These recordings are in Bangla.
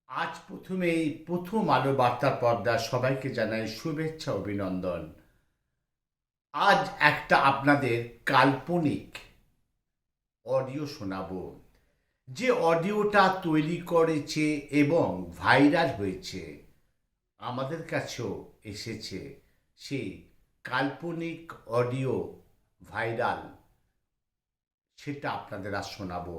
আজ প্রথমেই প্রথম আলো বার্তা পর্দা সবাইকে জানাই শুভেচ্ছা অভিনন্দন। আজ একটা আপনাদের কাল্পনিক অডিও শোনাবো, যে অডিওটা তৈরি করেছে এবং ভাইরাল হয়েছে, আমাদের কাছেও এসেছে। সেই কাল্পনিক অডিও ভাইরাল, সেটা আপনাদের আজ শোনাবো।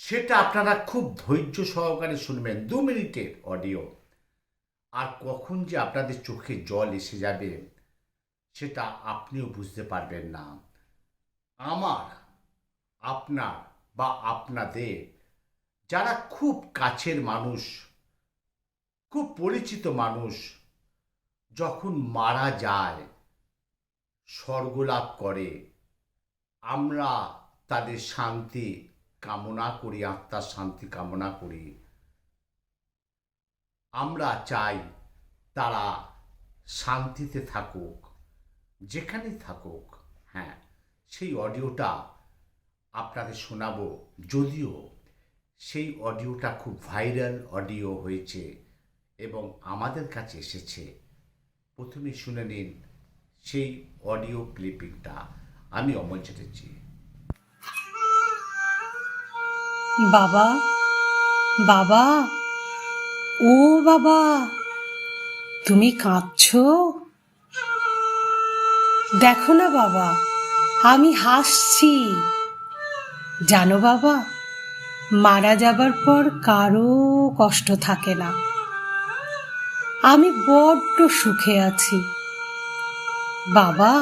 সেটা আপনারা খুব ধৈর্য সহকারে শুনবেন, 2 মিনিটের অডিও। আর কখন যে আপনাদের চোখে জল এসে যাবে সেটা আপনিও বুঝতে পারবেন না। আমার, আপনার বা আপনাদের যারা খুব কাছের মানুষ, খুব পরিচিত মানুষ যখন মারা যায়, স্বর্গলাভ করে, আমরা তাদের শান্তি কামনা করি, আত্মার শান্তি কামনা করি। আমরা চাই তারা শান্তিতে থাকুক, যেখানেই থাকুক। হ্যাঁ, সেই অডিওটা আপনাদের শোনাবো, যদিও সেই অডিওটা খুব ভাইরাল অডিও হয়েছে এবং আমাদের কাছে এসেছে। প্রথমে শুনে নিন সেই অডিও ক্লিপিংটা। আমি অমল চ্যাটার্জি। বাবা, বাবা, ও বাবা, তুমি কাঁদছো? দেখো না বাবা, আমি হাসছি। জানো বাবা, মারা যাবার পর কারো কষ্ট থাকে না। আমি বড্ড সুখে আছি। বাবা,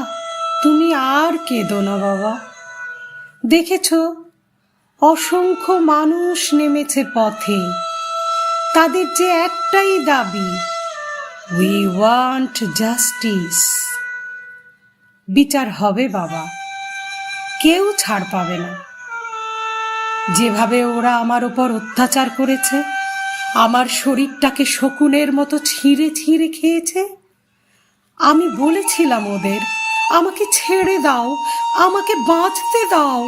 তুমি আর কেঁদো না বাবা। দেখেছো, অসংখ্য মানুষ নেমেছে পথে। তাদের যে একটাই দাবি, উই ওয়ান্ট জাস্টিস। বিচার হবে বাবা, কেউ ছাড় পাবে না। যেভাবে ওরা আমার ওপর অত্যাচার করেছে, আমার শরীরটাকে শকুনের মতো ছিঁড়ে ছিঁড়ে খেয়েছে, আমি বলেছিলাম ওদের, আমাকে ছেড়ে দাও, আমাকে বাঁচতে দাও।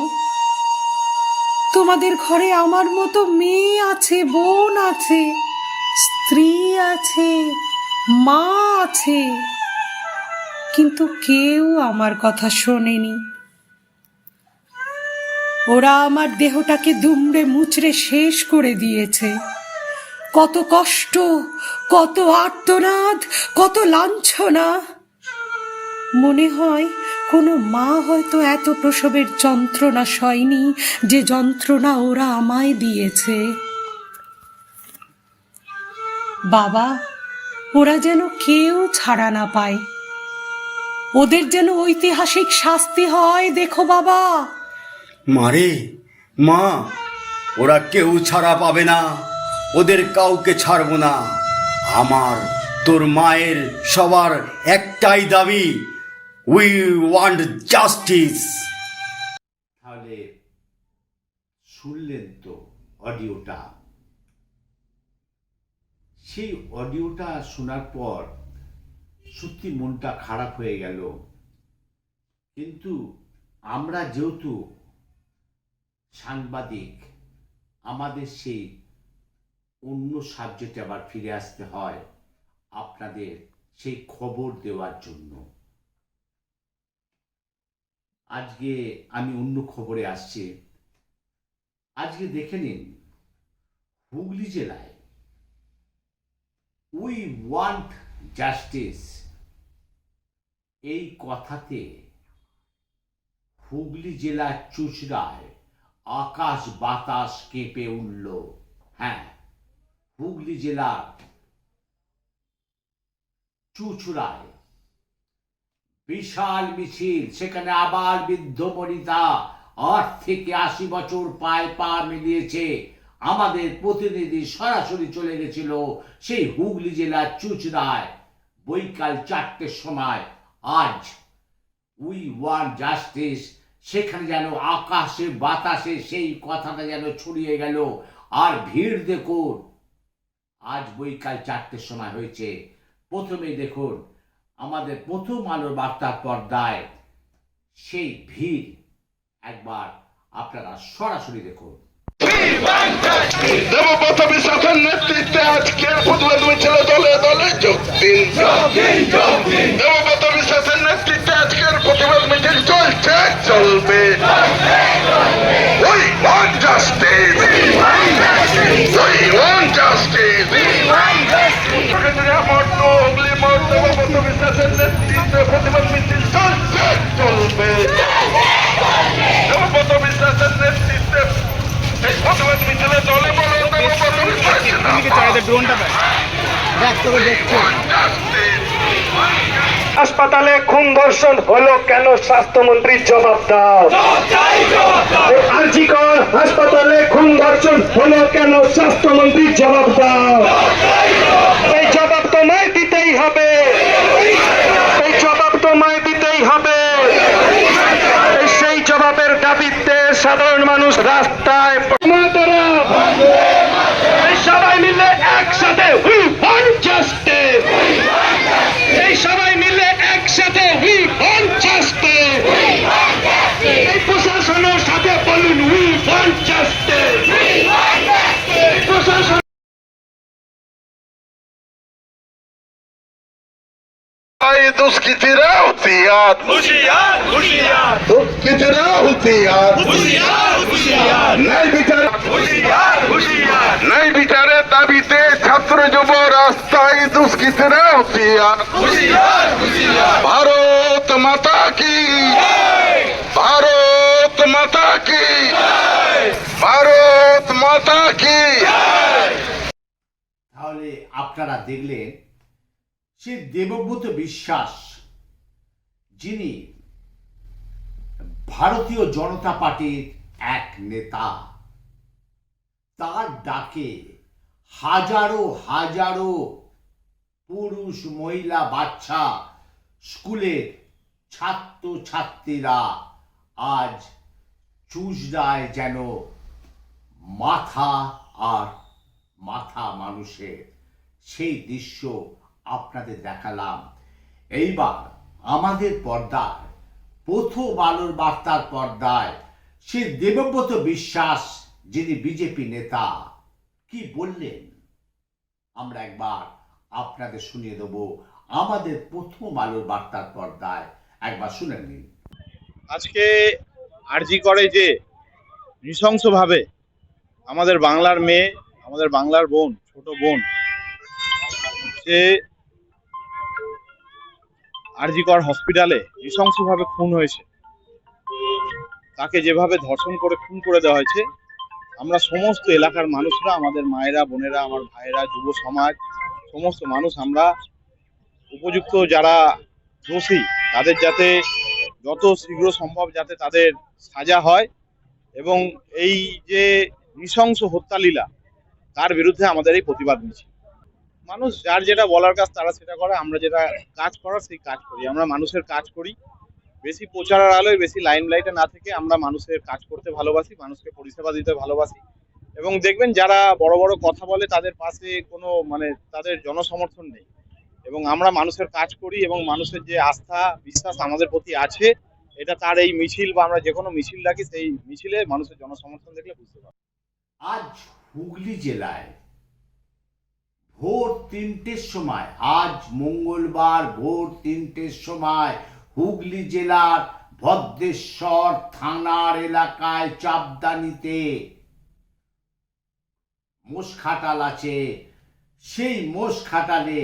তোমাদের ঘরে আমার মতো মেয়ে আছে, বোন আছে, স্ত্রী আছে, মা আছে, কিন্তু কেউ আমার কথা শোনেনি। ওরা আমার দেহটাকে দুমড়ে মুচড়ে শেষ করে দিয়েছে। কত কষ্ট, কত আর্তনাদ, কত লাঞ্ছনা। মনে হয় কোনো মা হয়তো এত প্রসবের যন্ত্রণা সয়নি, যে যন্ত্রণা ওরা আমায় দিয়েছে। বাবা, ওরা যেন কেউ ছাড়া না পায়, ওদের যেন ঐতিহাসিক শাস্তি হয়। দেখো বাবা। মারে, মা, ওরা কেউ ছাড়া পাবে না, ওদের কাউকে ছাড়বো না। আমার, তোর মায়ের, সবার একটাই দাবি, উই ওয়ান্ট জাস্টিস। তাহলে শুনলেন তো অডিওটা। সেই অডিওটা শোনার পর সত্যি মনটা খারাপ হয়ে গেল। কিন্তু আমরা যেহেতু সাংবাদিক, আমাদের সেই অন্য সাবজেক্টে আবার ফিরে আসতে হয় আপনাদের সেই খবর দেওয়ার জন্য। আজকে আমি অন্য খবরে আসছি। আজকে দেখে নিন, হুগলি জেলায় উই ওয়ান্ট জাস্টিস, এই কথাতে হুগলি জেলার চুঁচড়ায় আকাশ বাতাস কেঁপে উঠল। হ্যাঁ, হুগলি জেলার চুঁচড়ায় বিশাল মিছিল। সেখানে আবার বৃদ্ধ বনিতা 8 থেকে 80 বছর পায়ে পা মিলিয়েছে। আমাদের প্রতিনিধি সরাসরি চলে গেছিল সেই হুগলি জেলার চুঁচড়ায় বৈকাল 4টের সময়। আজ উই ওয়ান্ট জাস্টিস, সেখানে যেন আকাশে বাতাসে সেই কথাটা যেন ছড়িয়ে গেল। আর ভিড় দেখুন, আজ বৈকাল 4টের সময় হয়েছে। প্রথমেই দেখুন আমাদের প্রথম আলোর বার্তার পর্দায় সেই ভিড়, একবার আপনারা সরাসরি দেখুন। দেবব্রত বিশ্বাসের নেতৃত্বে আজকের প্রতিবাদ মিছিলে দলে দলে যোগ দিন। দেবব্রত বিশ্বাসের নেতৃত্বে আজকের প্রতিবাদ মিছিল চলছে, চলবে। We want justice. We want justice. Hooghly মোড় দেবব্রত বিশ্বাসের নেতৃত্বে প্রতিবাদ মিছিল চলছে, চলবে। দেবব্রত বিশ্বাসের নেতৃত্বে এই প্রতিবাদ মিছিলে দলে বলে দেবব্রত বিশ্বাস হাসপাতালে খুন ধর্ষণ হলো কেন? স্বাস্থ্যমন্ত্রী জবাব দাও। আরজিকর হাসপাতালে খুন ধর্ষণ হলো কেন? স্বাস্থ্যমন্ত্রী জবাব দাও। এই জবাব তোমায় দিতেই হবে, এই জবাব তোমায় দিতেই হবে। সেই জবাবের দাবিতে সাধারণ মানুষ রাস্তায়। এই সবাই মিলে একসাথে we want justice. এই সবাই মিলে একসাথে we want justice. এই প্রশাসনের সাথে বলুন we want justice. এই প্রশাসন দুষ্কৃতীরা হুঁশিয়ার, দুষ্কৃতীরা হুঁশিয়ার। ন্যায় বিচারের দাবিতে ছাত্র যুব রাস্তায়, দুষ্কৃতীরা হুঁশিয়ার। ভারত মাতা কি, ভারত মাতা কি, ভারত মাতা কি। তাহলে আপনারা দেখলেন সে দেবব্রত বিশ্বাস, যিনি ভারতীয় জনতা পার্টির এক নেতা, তার ডাকে হাজারো হাজারো পুরুষ, মহিলা, বাচ্চা, স্কুলের ছাত্র ছাত্রীরা আজ চুঁচড়ায় যেন মাথা আর মাথা মানুষের, সেই দৃশ্য আপনাদের দেখালাম। এইবার আমাদের পর্দায়, প্রথম আলোর বার্তার পর্দায়, সে দেবব্রত বিশ্বাস, যিনি বিজেপি নেতা, কি বললেন আমরা একবার আপনাদের শুনিয়ে দেব। আমাদের প্রথম আলোর বার্তার পর্দায় একবার শুনে নিন। আজকে আরজি করে যে নৃশংসভাবে আমাদের বাংলার মেয়ে, আমাদের বাংলার বোন, ছোট বোন, সে আরজি কর হসপিটালে নৃশংসভাবে খুন হয়েছে। তাকে যেভাবে ধর্ষণ করে খুন করে দেওয়া হয়েছে, আমরা সমস্ত এলাকার মানুষরা, আমাদের মায়েরা, বোনেরা, আমার ভাইয়েরা, যুব সমাজ, সমস্ত মানুষ আমরা উপযুক্ত যারা দোষী তাদের যাতে যত শীঘ্র সম্ভব যাতে তাদের সাজা হয়, এবং এই যে নৃশংস হত্যালীলা তার বিরুদ্ধে আমাদের এই প্রতিবাদ মিছিল। মানুষ যার যেটা বলার কাজ তারা সেটা করে, আমরা যেটা কাজ করার সেই কাজ করি। আমরা মানুষের কাজ করি, বেশি প্রচারের আলোয়, বেশি লাইমলাইটে না থেকে আমরা মানুষের কাজ করতে ভালোবাসি, মানুষকে পরিষেবা দিতে ভালোবাসি। এবং দেখবেন যারা বড় বড় কথা বলে তাদের পাশে কোনো তাদের জনসমর্থন নেই, এবং আমরা মানুষের কাজ করি এবং মানুষের যে আস্থা বিশ্বাস আমাদের প্রতি আছে, এটা তার এই মিছিল বা আমরা যে কোনো মিছিল ডাকি, সেই মিছিলে মানুষের জনসমর্থন দেখলে বুঝতে পারবো। আজ হুগলি জেলায় ভোর 3টের সময়, আজ মঙ্গলবার ভোর 3টের সময় হুগলি জেলার ভদ্রেশ্বর থানার এলাকায় চাপদানিতে মোষখাটাল আছে, সেই মোষখাটালে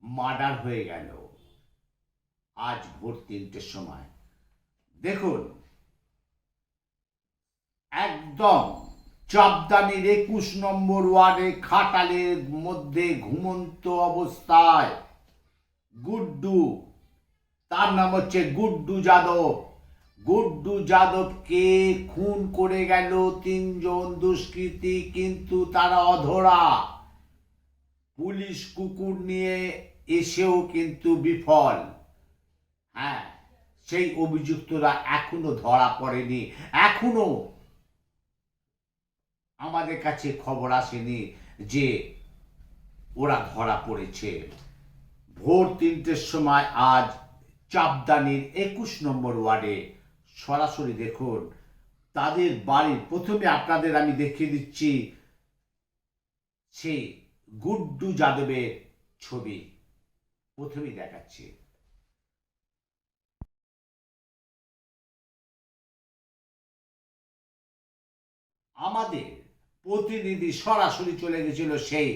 মার্ডার হয়ে গেল আজ ভোর 3টের সময়। দেখুন, একদম চাপদানির 21 নম্বর ওয়ার্ডে খাটালের মধ্যে ঘুমন্ত অবস্থায় গুড্ডু, তার নাম হচ্ছে গুড্ডু যাদব, গুড্ডু যাদবকে খুন করে গেল 3 জন দুষ্কৃতী, কিন্তু তারা অধরা। পুলিশ কুকুর নিয়ে এসেও কিন্তু বিফল। হ্যাঁ, সেই অভিযুক্তরা এখনো ধরা পড়েনি, এখনো আমাদের কাছে খবর আসেনি যে ওরা ধরা পড়েছে। ভোর 3টের সময় আজ চাপদানির 21 নম্বর ওয়ার্ডে সরাসরি দেখুন তাদের বাড়ির প্রথমে আপনাদের আমি দেখিয়ে দিচ্ছি সেই গুড্ডু যাদবের ছবি প্রথমেই দেখাচ্ছি। আমাদের প্রতিনিধি সরাসরি চলে গেছিল সেই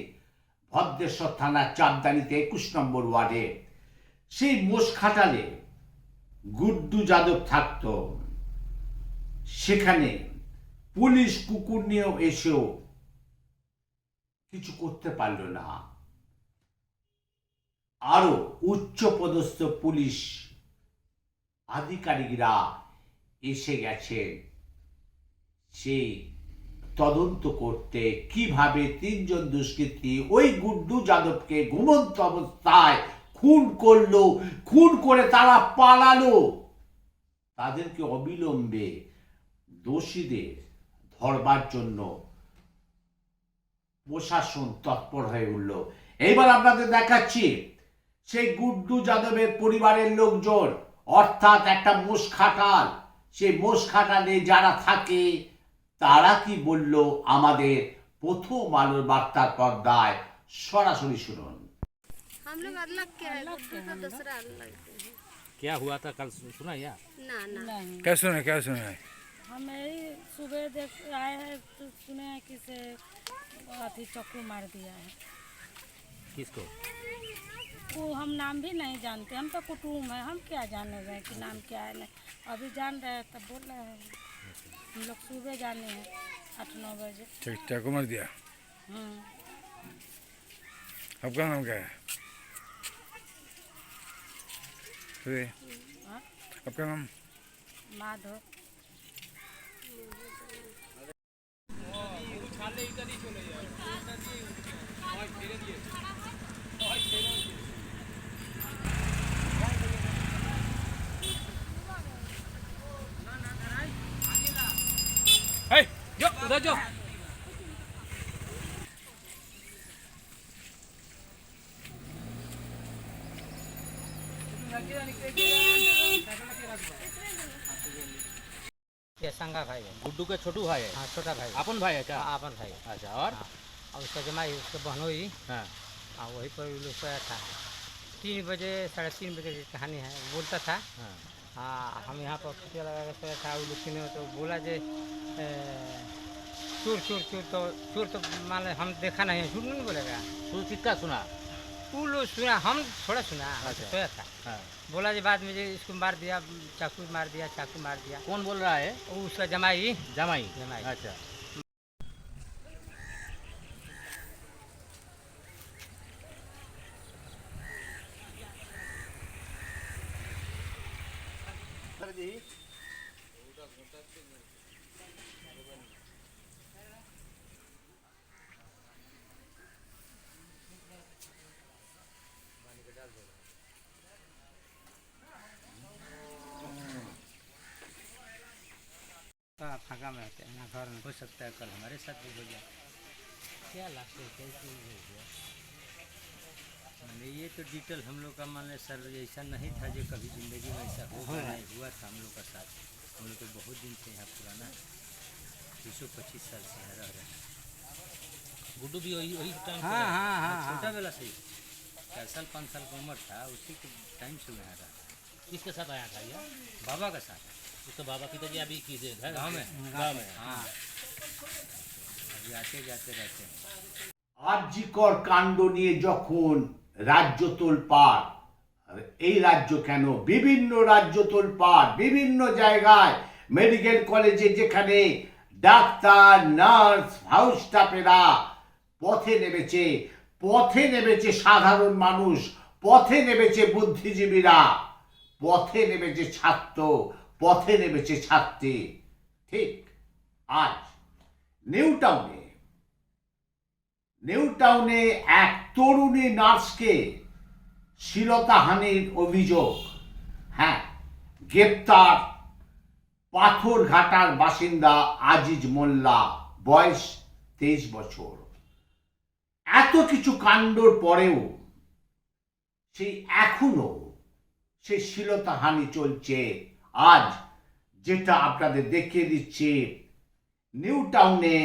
ভদ্রেশ্বর থানার চাঁদদানিতে 21 নম্বর ওয়ার্ডে, সেই মোষখাটালে গুড্ডু যাদব থাকত। সেখানে পুলিশ কুকুর নিয়েও এসেও কিছু করতে পারল না। আরো উচ্চপদস্থ পুলিশ আধিকারিকরা এসে গেছেন সেই তদন্ত করতে, কিভাবে 3 জন দুষ্কৃতী ওই গুড্ডু যাদবকে ঘুমন্ত অবস্থায় খুন করলো, খুন করে তারা পালালো। তাদেরকে অবিলম্বে দোষীদের ধরবার জন্য প্রশাসন তৎপর হয়ে উঠল। এইবার আপনাদের দেখাচ্ছি সেই গুড্ডু যাদবের পরিবারের লোকজন, অর্থাৎ একটা মোষখাটাল, সেই মোষখাটালে যারা থাকে তারা কি বলল আমাদের প্রথম আলোর বার্তার পর্দায়, সরাসরি শুনুন। हम लोग अलग के है, गुड्डू तो दूसरा अलग के है। क्या हुआ था कल सुना या? ना ना क्या सुना है? हम यही सुबह देख आए हैं तो सुने हैं कि से अथी चक्कू मार दिया है। किसको? वो हम नाम भी नहीं जानते, हम तो कुटुम है, हम क्या जाने रहे कि नाम क्या है। नहीं अभी जान रहे हैं तब बोल रहे हैं। हम लोग सुबह जाने हैं 8-9 बजे। चाकू मार दिया। आपका नाम क्या है? आपका नाम? माधव। जो उधर जो ये संगा भाई है। गुड्डू के छोटू भाई है? हाँ छोटा भाई। अपन भाई है क्या? हाँ अपन भाई। अच्छा, और और उसका जमाई उसके बहनोई। हाँ हाँ वहीं पर लोग सोया था 3 बजे 3:30 बजे की कहानी है। बोलता था हाँ हाँ हम यहाँ पर खटिया लगा के सोया था। वो लोग तो बोला जे चोर चोर चोर, तो चोर तो मान हम देखा नहीं है, झूठ नहीं बोलेगा। तू कितना सुना? वो लोग सुना, हम थोड़ा सुना। अच्छा। सोया था, हाँ बोला जी बाद में जो इसको मार दिया, चाकू मार दिया, चाकू मार दिया। कौन बोल रहा है? वो उसका जमाई। जमाई। जमाई। अच्छा फाँका में रहते हैं ना, घर में हो सकता है कल हमारे साथ भी हो जाए। क्या लास्ट कैसे हो गया? मैंने ये तो डिटेल हम लोग का मान सर ऐसा नहीं था जो कभी ज़िंदगी में ऐसा होगा नहीं, हुआ था हम लोग का साथ। हम लोग तो बहुत दिन से यहाँ पुराना 20-25 साल से यहाँ रह रहे हैं। गुड्डू भी वही टाइम हाँ हाँ हाँ छोटा बेला से 4 साल 5 साल की उम्र था, उसी के टाइम से यहाँ रहा। किसके साथ आया था ये? बाबा के साथ। उसके बाबा पिताजी अभी की है गाँव में। गाँव में। हाँ अभी आते जाते रहते हैं। আরজিকর কাণ্ড নিয়ে যখন রাজ্য তোলপাড়, এই রাজ্য কেন বিভিন্ন রাজ্য তোলপাড়, বিভিন্ন জায়গায় মেডিকেল কলেজে যেখানে ডাক্তার নার্স হাউস স্টাফেরা পথে নেমেছে সাধারণ মানুষ, পথে নেমেছে বুদ্ধিজীবীরা, পথে নেমেছে ছাত্র, পথে নেমেছে ছাত্রী। ঠিক আজ নিউ টাউনে এক তরুণী নার্সকে শ্লীলতাহানির অভিযোগ। হ্যাঁ, গ্রেপ্তার পাথরঘাটার বাসিন্দা আজিজ মোল্লা, বয়স 23 বছর। এত কিছু কাণ্ডর পরেও এখনো সেই শ্লীলতাহানি চলছে। আজ যেটা আপনাদের দেখিয়ে দিচ্ছে নিউ টাউনে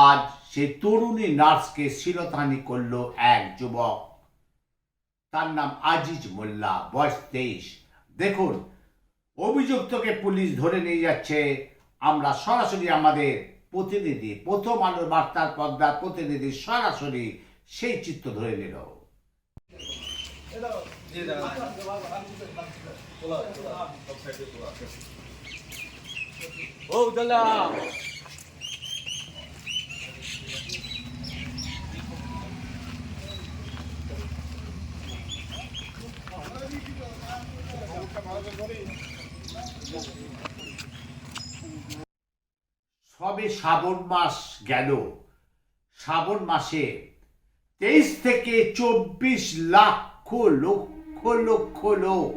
আজ সেই তরুণী নার্সকে শ্লীলতাহানি করল এক যুবক, তার নাম আজিজ মোল্লা, বয়স 23। দেখুন, অভিযুক্তকে পুলিশ ধরে নিয়ে যাচ্ছে। আমরা সরাসরি আমাদের প্রতিনিধি, প্রথম আলোর বার্তার পর্দার প্রতিনিধি সরাসরি সেই চিত্র ধরে নিল। সবে শ্রাবণ মাস গেল, শ্রাবণ মাসে 23 থেকে 24 লক্ষ লোক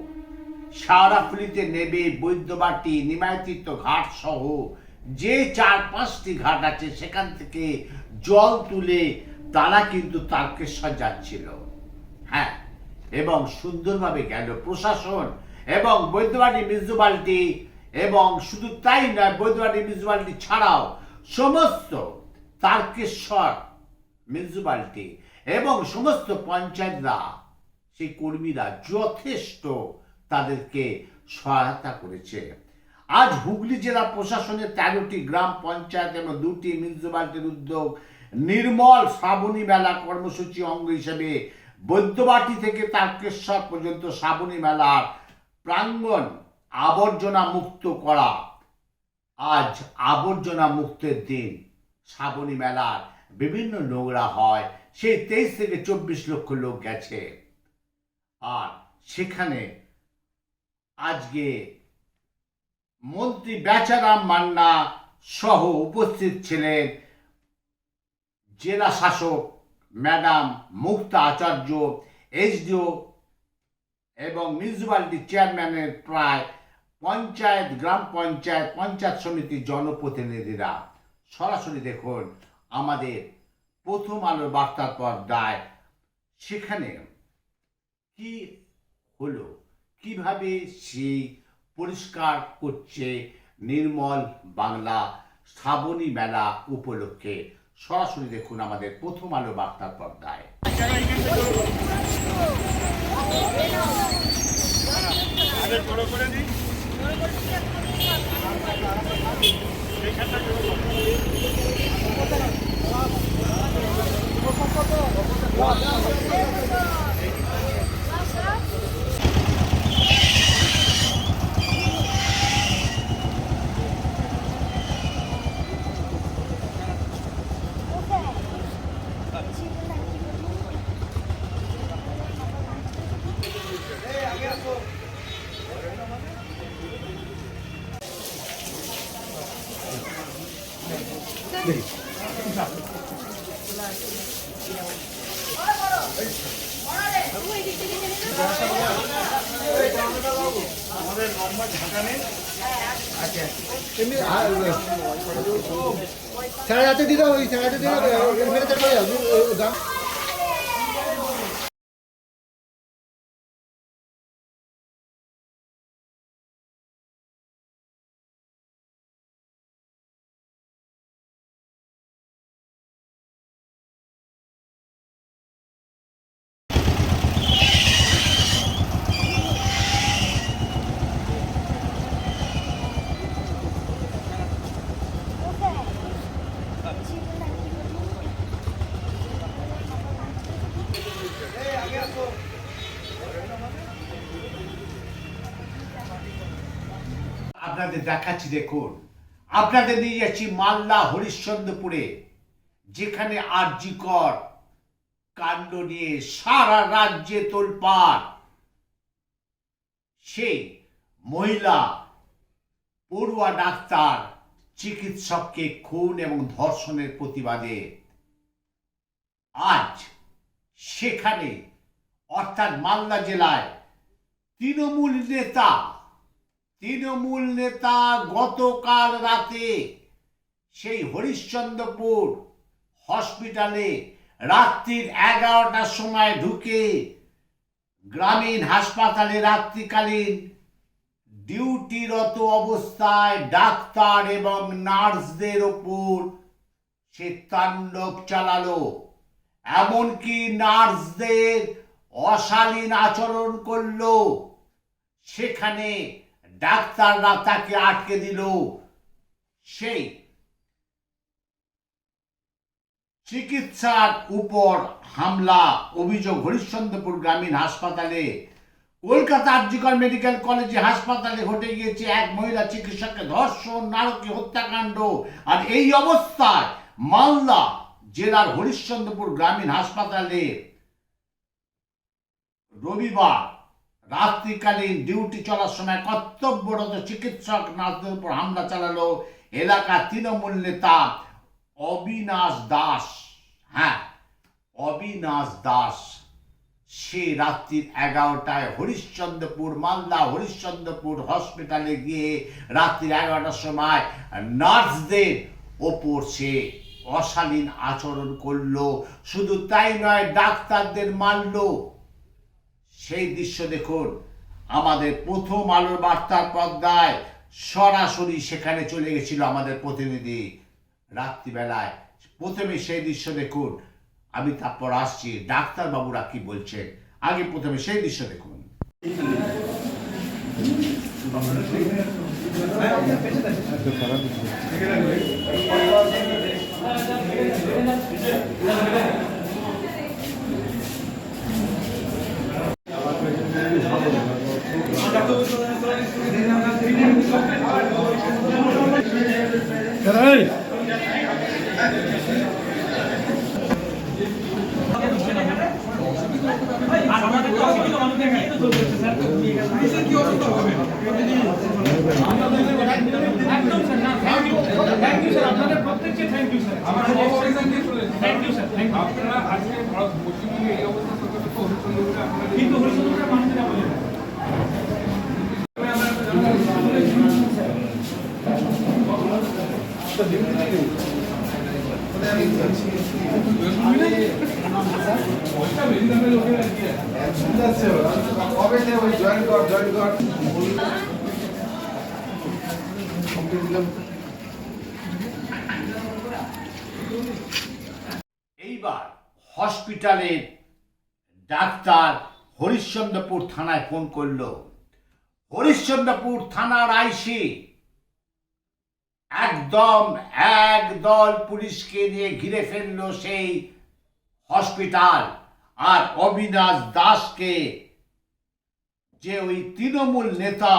শাওড়াফুলিতে নেবে বৈদ্যবাটি, নিমাইতীর্থ ঘাট সহ যে 4-5টি ঘাট আছে সেখান থেকে জল তুলে তারা কিন্তু তারকেশ্বর যাচ্ছিল। হ্যাঁ, এবং সুন্দরভাবে গেল প্রশাসন এবং বৈদ্যবাটি মিউনিসিপালিটি, এবং শুধু তাই নয়, বৈদ্যবাটি মিউনিসিপালিটি ছাড়াও সমস্ত তারকেশ্বর মিউনিসিপালিটি এবং সমস্ত পঞ্চায়েতরা, সেই কর্মীরা যথেষ্ট তাদেরকে সহায়তা করেছে। আজ হুগলি জেলা প্রশাসনের 13টি গ্রাম পঞ্চায়েত এবং 2টি মিউনিসিপালিটির উদ্যোগ নির্মল শ্রাবণী মেলা কর্মসূচি অঙ্গ হিসেবে বৈদ্যবাটি থেকে তারকেশ্বর পর্যন্ত শ্রাবণী মেলার প্রাঙ্গণ আবর্জনা মুক্ত করা। আজ আবর্জনা মুক্তের দিন, শ্রাবণী মেলার বিভিন্ন নোংরা হয়, সেই 23 থেকে 24 লক্ষ লোক গেছে। আর সেখানে আজকে মন্ত্রী বেচারাম মান্না সহ উপস্থিত ছিলেন জেলা শাসক ম্যাডাম মুক্তা আচার্য, এসডিও এবং মিউনিসিপালিটি চেয়ারম্যানের প্রায় পঞ্চায়েত, গ্রাম পঞ্চায়েত, পঞ্চায়েত সমিতির জনপ্রতিনিধিরা। সরাসরি দেখুন আমাদের প্রথম আলোর বার্তার পর্দায় সেখানে কি হলো, কিভাবে সেই পরিষ্কার করছে নির্মল বাংলা শ্রাবণী মেলা উপলক্ষে। সরাসরি দেখুন আমাদের প্রথম আলো বার্তার পর্দায়। সাড়ে হাতে দিতে হবে, সাড়ে হাতে দিতে হবে। আপনাদের দেখাচ্ছি, দেখুন আপনাদের নিয়ে যাচ্ছি মালদা হরিশ্চন্দ্রপুরে, যেখানে আরজিকর কাণ্ড নিয়ে সারা রাজ্যে তোলপাড়। সেই মহিলা পড়ুয়া ডাক্তার চিকিৎসককে খুন এবং ধর্ষণের প্রতিবাদে আজ সেখানে অর্থাৎ মালদা জেলায় তৃণমূল নেতা গতকাল রাতে সেই হরিশ্চন্দ্রপুর হসপিটালে রাত্রির 11টার সময় ঢুকে গ্রামীণ হাসপাতালে রাত্রিকালীন ডিউটিরত অবস্থায় ডাক্তার এবং নার্সদের ওপর সে তাণ্ডব চালালো, এমনকি নার্সদের অশালীন আচরণ করলো। সেখানে ডাক্তাররা তাকে আটকে দিল। সেই চিকিৎসার উপর হামলা অভিযোগ হরিশ্চন্দ্রপুর গ্রামীণ হাসপাতালে, কলকাতা আরজিকর মেডিকেল কলেজে হাসপাতালে ঘটে গিয়েছে এক মহিলা চিকিৎসককে ধর্ষণ, নারকীয় হত্যাকাণ্ড। আর এই অবস্থায় মালদা জেলার হরিশ্চন্দ্রপুর গ্রামীণ হাসপাতালে রবিবার রাত্রিকালীন ডিউটি চলার সময় কর্তব্যরত চিকিৎসক নার্সদের উপর হামলা চালালো এলাকার তৃণমূল নেতা অবিনাশ দাস। হ্যাঁ, অবিনাশ দাস। সে রাত্রি 11টায় মালদা হরিশ্চন্দ্রপুর হসপিটালে গিয়ে রাত্রি 11টার সময় নার্সদের ওপর সে অশালীন আচরণ করলো। শুধু তাই নয়, ডাক্তারদের মারলো। সেই দৃশ্য দেখুন আমাদের প্রথম আলোর বার্তার পর্দায় সরাসরি সেখানে চলে গেছিল আমাদের প্রতিনিধি রাত্রিবেলায়। প্রথমে সেই দৃশ্য দেখুন, আমি তারপর আসছি ডাক্তারবাবুরা কি বলছেন। আগে প্রথমে সেই দৃশ্য দেখুন। এইবার হসপিটালের ডাক্তার হরিশ্চন্দ্রপুর থানায় ফোন করলো। হরিশ্চন্দ্রপুর থানার আইসি একদম একদল পুলিশকে নিয়ে ঘিরে ফেললো সেই হসপিটাল। আর অবিনাশ দাসকে, যে ওই তৃণমূল নেতা,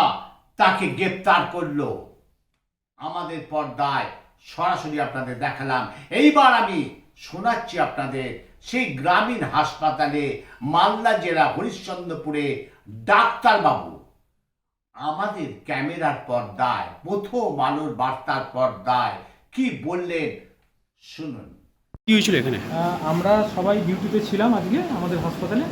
তাকে গ্রেপ্তার করলো। আমাদের পর্দায় সরাসরি আপনাদের দেখালাম। এইবার আমি শোনাচ্ছি আপনাদের সেই গ্রামীণ হাসপাতালে মালদা জেলা হরিশ্চন্দ্রপুরে ডাক্তারবাবু আমাদের ক্যামেরার পর্দায়, প্রথম আলোর বার্তার পর্দায় কি বললেন শুনুন। কি হয়েছিল এখানে? আমরা সবাই ডিউটিতে ছিলাম আজকে আমাদের হাসপাতালে।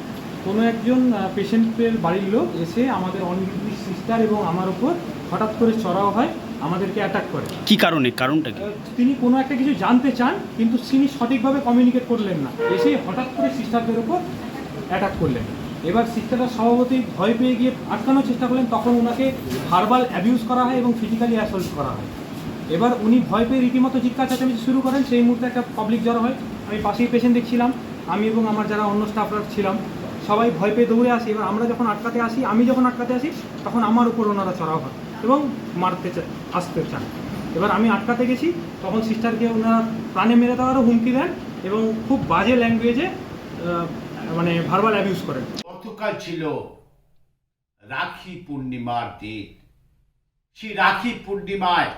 কোনো একজন পেশেন্টের বাড়ির লোক এসে আমাদের অনডিউটি সিস্টার এবং আমার উপর হঠাৎ করে চড়াও হয়, আমাদেরকে অ্যাটাক করে। কি কারণে? কারণটা কি? তিনি কোনো একটা কিছু জানতে চান, কিন্তু তিনি সঠিকভাবে কমিউনিকেট করলেন না, এসে হঠাৎ করে সিস্টারদের উপর অ্যাটাক করলেন। এবার সিস্টাররা স্বভাবতই ভয় পেয়ে গিয়ে আটকানোর চেষ্টা করলেন। তখন ওনাকে ভার্বাল অ্যাবিউজ করা হয় এবং ফিজিক্যালি অ্যাসল্ট করা হয়। এবার উনি ভয় পেয়ে রীতিমতো চিৎকার চেঁচামেচি শুরু করেন। সেই মুহূর্তে একটা পাবলিক জড়ো হয়। আমি পাশেই পেশেন্ট দেখছিলাম, আমি এবং আমার যারা অন্য স্টাফরা ছিলাম সবাই ভয় পেয়ে দৌড়ে আসি। এবার আমরা যখন আটকাতে আসি তখন আমার উপর ওনারা চড়াও হয় এবং আসতে চান। এবার আমি আটকাতে গেছি, তখন সিস্টারকে ওনারা প্রাণে মেরে দেওয়ারও হুমকি দেন এবং খুব বাজে ল্যাঙ্গুয়েজে মানে ভার্বাল অ্যাবিউজ করেন। গতকাল ছিল রাখি পূর্ণিমার দিন। সেই রাখি পূর্ণিমায়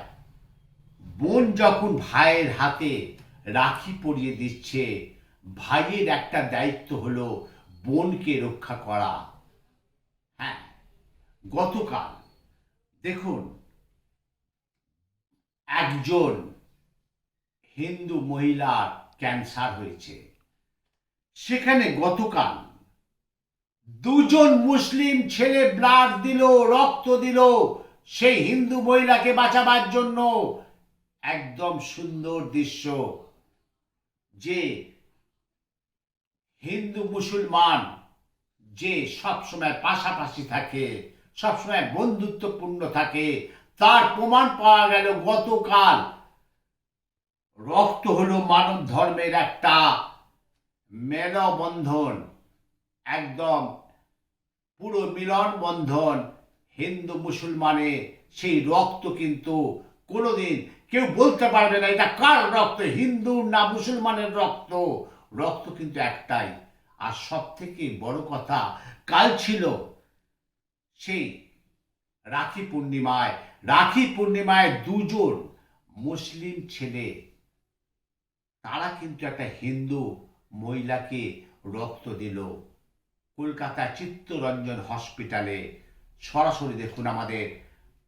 বোন যখন ভাইয়ের হাতে রাখি পরিয়ে দিচ্ছে, ভাইয়ের একটা দায়িত্ব হলো বোনকে রক্ষা করা। হ্যাঁ, গতকাল দেখুন একজন হিন্দু মহিলার ক্যান্সার হয়েছে। সেখানে গতকাল দুজন মুসলিম ছেলে ব্লাড দিল, রক্ত দিল সেই হিন্দু মহিলাকে বাঁচাবার জন্য। একদম সুন্দর দৃশ্য, যে হিন্দু মুসলমান যে সব সময় পাশাপাশি থাকে, সবসময় বন্ধুত্বপূর্ণ থাকে, তার প্রমাণ পাওয়া গেল গতকাল। রক্ত হলো মানব ধর্মের একটা মেলবন্ধন, একদম পুরো মিলন বন্ধন। হিন্দু মুসলমানের সেই রক্ত কিন্তু কোনোদিন কেউ বলতে পারবে না এটা কার রক্ত, হিন্দু না মুসলমানের রক্ত। রক্ত কিন্তু একটাই। আর সব থেকে বড় কথা, কাল ছিল সেই রাখি পূর্ণিমায় দুজন মুসলিম ছেলে তারা কিন্তু একটা হিন্দু মহিলাকে রক্ত দিল কলকাতা চিত্তরঞ্জন হসপিটালে। সরাসরি দেখুন আমাদের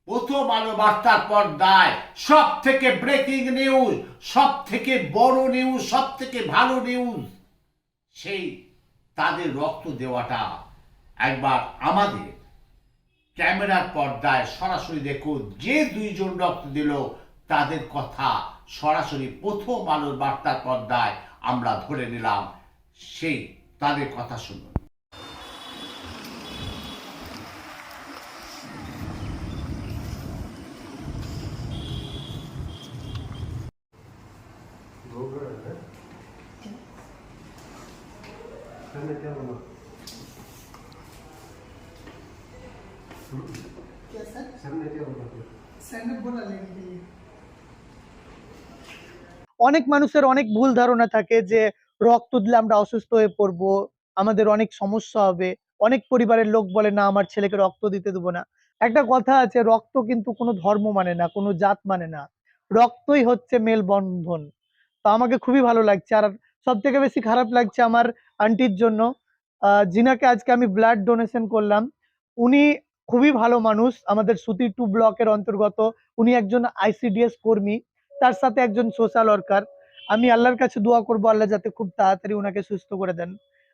প্রথম আলো বার্তার পর্দায়। সব থেকে ব্রেকিং নিউজ, সব থেকে বড় নিউজ, সব থেকে ভালো নিউজ, সেই তাদের রক্ত দেওয়াটা একবার আমাদের ক্যামেরার পর্দায় সরাসরি দেখুন। যে দুইজন রক্ত দিল তাদের কথা সরাসরি প্রথম আলোর বার্তার পর্দায় আমরা ধরে নিলাম, সেই তাদের কথা শুনুন। অনেক মানুষের অনেক ভুল ধারণা থাকে যে রক্ত দিলে আমরা অসুস্থ হয়ে পড়বো, আমাদের অনেক সমস্যা হবে। অনেক পরিবারের লোক বলে না আমার ছেলেকে রক্ত দিতে দেবো না। একটা কথা আছে, রক্ত কিন্তু কোনো ধর্ম মানে না, কোনো জাত মানে না, রক্তই হচ্ছে মেলবন্ধন। তো আমাকে খুবই ভালো লাগছে। আর সব থেকে বেশি খারাপ লাগছে আমার আন্টির জন্য, জিনাকে আজকে আমি ব্লাড ডোনেশন করলাম। উনি খুবই ভালো মানুষ, আমাদের সুতি 2 ব্লকের অন্তর্গত। উনি একজন আইসিডিএস কর্মী, তার সাথে একজন সোশ্যাল ওয়ার্কার। আমি আল্লাহর কাছে দোয়া করব আল্লাহ যাতে খুব তাড়াতাড়ি ওনাকে সুস্থ করে দেন।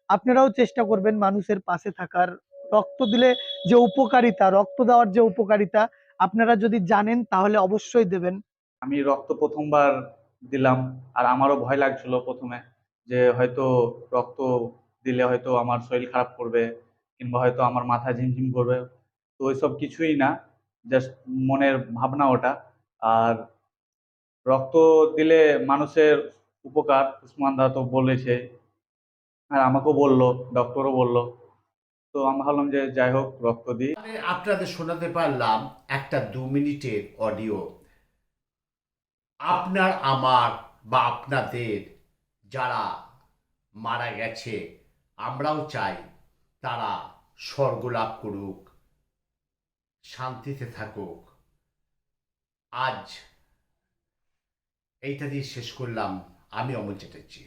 আপনারাও চেষ্টা করবেন মানুষের পাশে থাকার। রক্ত দিলে যে উপকারিতা, রক্ত দেওয়ার যে উপকারিতা আপনারা যদি জানেন তাহলে অবশ্যই দেবেন। আমি রক্ত প্রথমবার দিলাম, আর আমারও ভয় লাগছিল প্রথমে যে হয়তো রক্ত দিলে হয়তো আমার শরীর খারাপ করবে কিংবা হয়তো আমার মাথা ঝিমঝিম করবে। তো ওইসব কিছুই না, জাস্ট মনের ভাবনা ওটা। আর রক্ত দিলে মানুষের উপকার উসমান দা তো বলেছে, আর আমাকেও বললো, ডক্টরও বললো। তো আমি ভাবলাম যে যাই হোক রক্ত দিই। আপনাদের শোনাতে পারলাম একটা 2 মিনিটের অডিও। আপনার আমার বা আপনাদের যারা মারা গেছে, আমরাও চাই তারা স্বর্গ লাভ করুক, শান্তিতে থাকুক। আজ এইটা দিয়ে শেষ করলাম। আমি অমল চ্যাটার্জি।